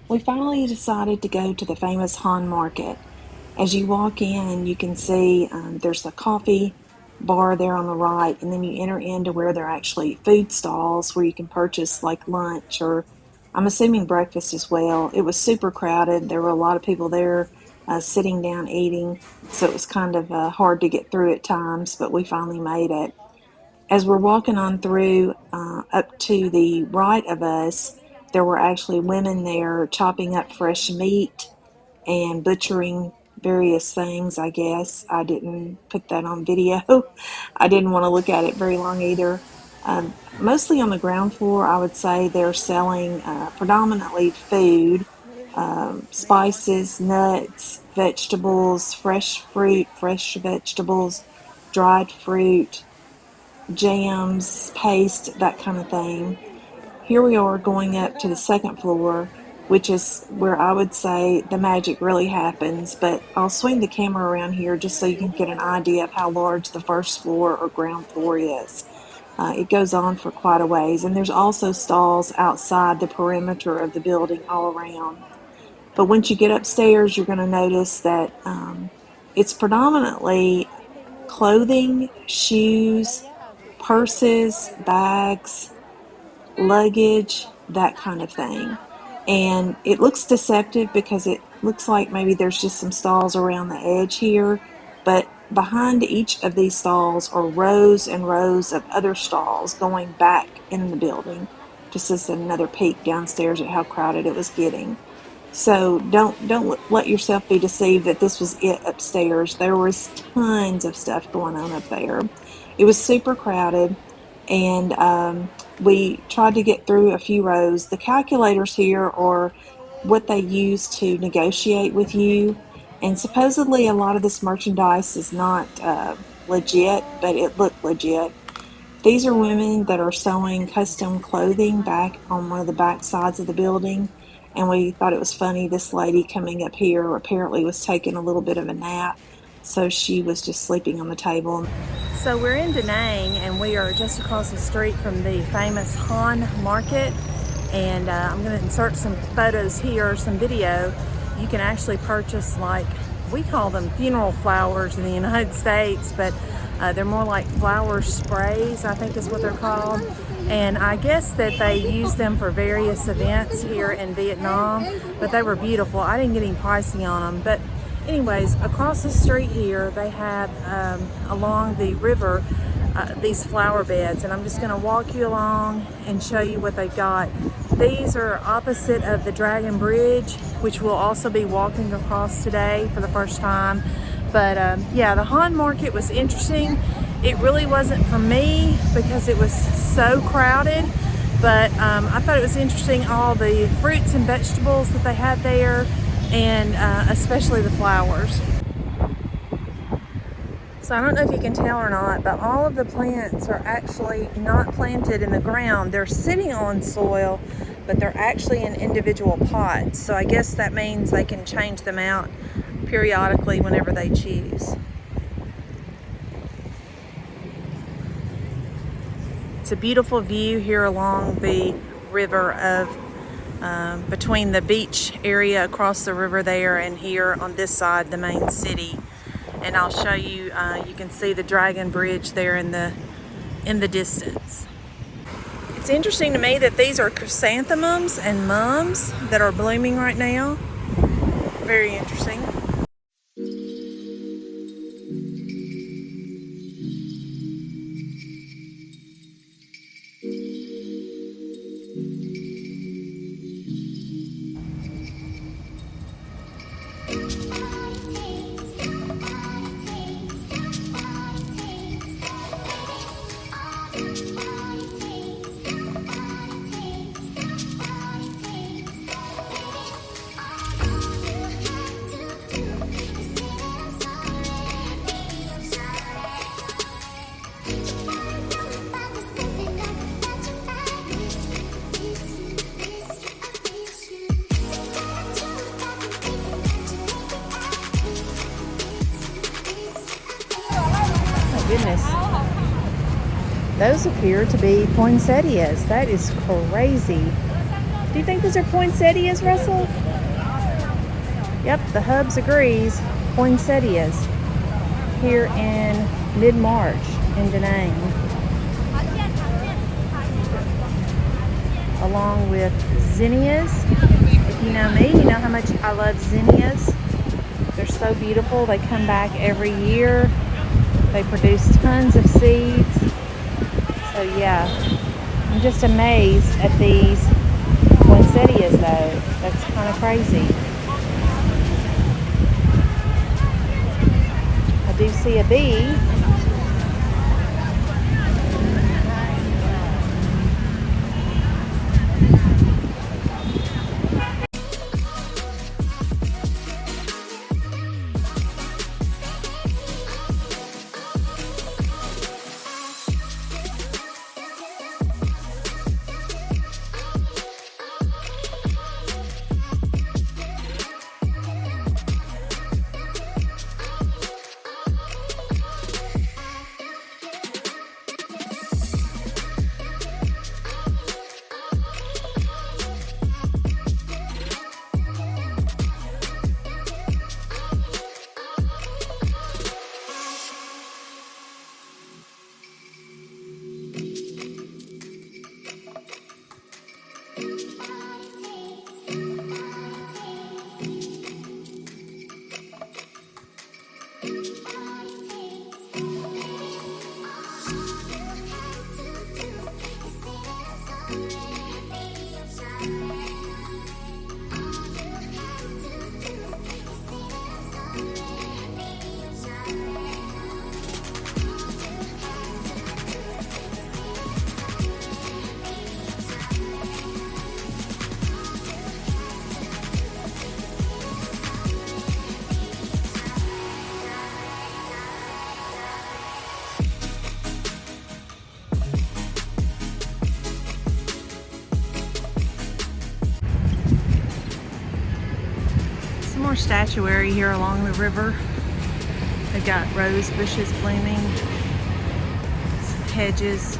We finally decided to go to the famous Han Market. As you walk in, you can see there's a coffee bar there on the right, and then you enter into where there are actually food stalls where you can purchase like lunch or I'm assuming breakfast as well. It was super crowded. There were a lot of people there sitting down eating, so it was kind of hard to get through at times, but we finally made it. As we're walking on through up to the right of us, there were actually women there chopping up fresh meat and butchering various things, I guess. I didn't put that on video. I didn't want to look at it very long either. Mostly on the ground floor, I would say they're selling predominantly food, spices, nuts, vegetables, fresh fruit, fresh vegetables, dried fruit, jams, paste, that kind of thing. Here we are going up to the second floor, which is where I would say the magic really happens, but I'll swing the camera around here just so you can get an idea of how large the first floor or ground floor is. It goes on for quite a ways, and there's also stalls outside the perimeter of the building all around. But once you get upstairs, you're going to notice that it's predominantly clothing, shoes, purses, bags, luggage, that kind of thing. And it looks deceptive because it looks like maybe there's just some stalls around the edge here, but behind each of these stalls are rows and rows of other stalls going back in the building. Just as another peek downstairs at how crowded it was getting. So don't let yourself be deceived that this was it upstairs. There was tons of stuff going on up there. It was super crowded, and we tried to get through a few rows. The calculators here are what they use to negotiate with you, and supposedly a lot of this merchandise is not legit, but it looked legit. These are women that are sewing custom clothing back on one of the back sides of the building, and we thought it was funny. This lady coming up here apparently was taking a little bit of a nap, so she was just sleeping on the table. So we're in Da Nang, and we are just across the street from the famous Han Market, and I'm going to insert some photos here, some video. You can actually purchase, like, we call them funeral flowers in the United States, but they're more like flower sprays, I think is what they're called. And I guess that they use them for various events here in Vietnam, but they were beautiful. I didn't get any pricing on them, but anyways, across the street here, they have along the river these flower beds, and I'm just going to walk you along and show you what they've got. These are opposite of the Dragon Bridge, which we'll also be walking across today for the first time. But yeah, the Han Market was interesting. It really wasn't for me because it was so crowded, but I thought it was interesting, all the fruits and vegetables that they had there, and especially the flowers. So I don't know if you can tell or not, but all of the plants are actually not planted in the ground. They're sitting on soil, but they're actually in individual pots. So I guess that means they can change them out periodically whenever they choose. It's a beautiful view here along the river of between the beach area across the river there and here on this side, the main city. And I'll show you, you can see the Dragon Bridge there in the distance. It's interesting to me that these are chrysanthemums and mums that are blooming right now. Very interesting. Goodness, those appear to be poinsettias. That is crazy. Do you think those are poinsettias, Russell? Yep, the Hubs agrees. Poinsettias here in mid-March in Da Nang. Along with zinnias. If you know me, you know how much I love zinnias. They're so beautiful. They come back every year. They produce tons of seeds. So yeah, I'm just amazed at these poinsettias though. That's kind of crazy. I do see a bee. More statuary here along the river. They've got rose bushes blooming, hedges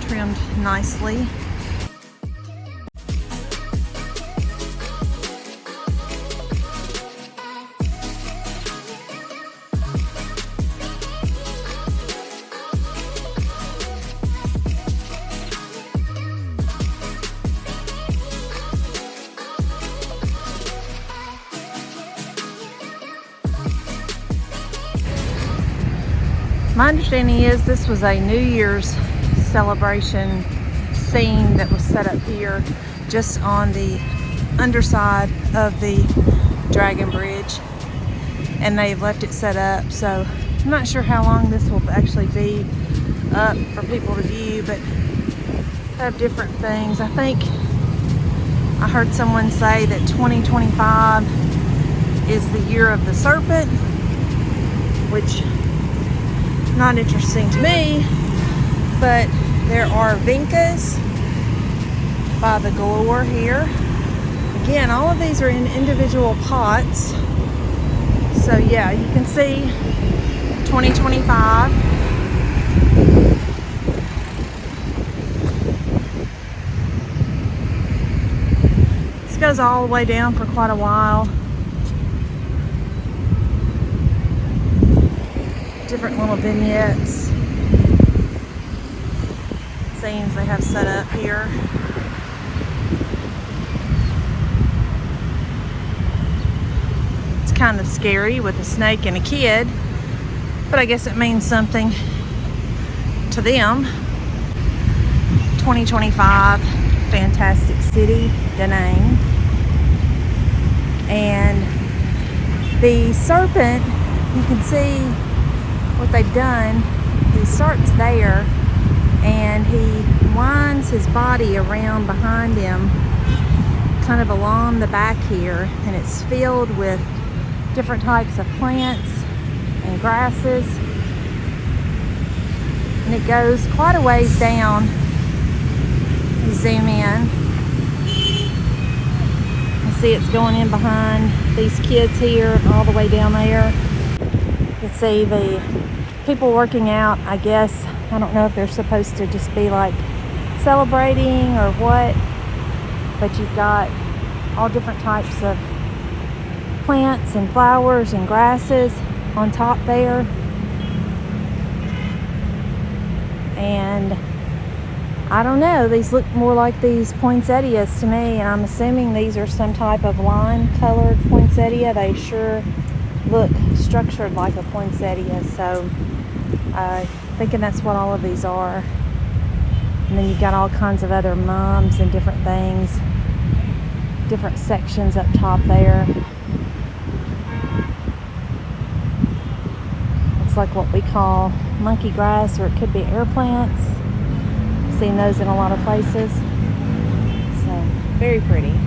trimmed nicely. My understanding is this was a New Year's celebration scene that was set up here just on the underside of the Dragon Bridge, and they've left it set up, so I'm not sure how long this will actually be up for people to view, but they have different things. I think I heard someone say that 2025 is the year of the serpent, which not interesting to me, but there are vincas by the galore here. Again, all of these are in individual pots. So yeah, you can see 2025. This goes all the way down for quite a while. Different little vignettes, scenes they have set up here. It's kind of scary with a snake and a kid, but I guess it means something to them. 2025, fantastic city, Da Nang. And the serpent, you can see what they've done. He starts there and he winds his body around behind him, kind of along the back here, and it's filled with different types of plants and grasses, and it goes quite a ways down. You zoom in, you see it's going in behind these kids here all the way down there. You can see the people working out, I guess. I don't know if they're supposed to just be like celebrating or what, but you've got all different types of plants and flowers and grasses on top there. And I don't know, these look more like these poinsettias to me, and I'm assuming these are some type of lime colored poinsettia. They sure look structured like a poinsettia, so thinking that's what all of these are. And then you've got all kinds of other mums and different things, different sections up top there. It's like what we call monkey grass, or it could be air plants. I've seen those in a lot of places. So, very pretty.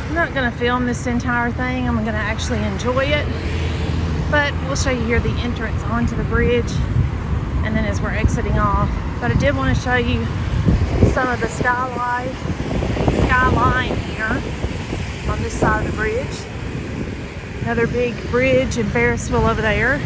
I'm not going to film this entire thing. I'm going to actually enjoy it. But we'll show you here the entrance onto the bridge, and then as we're exiting off. But I did want to show you some of the skyline here on this side of the bridge. Another big bridge and Ferris wheel over there.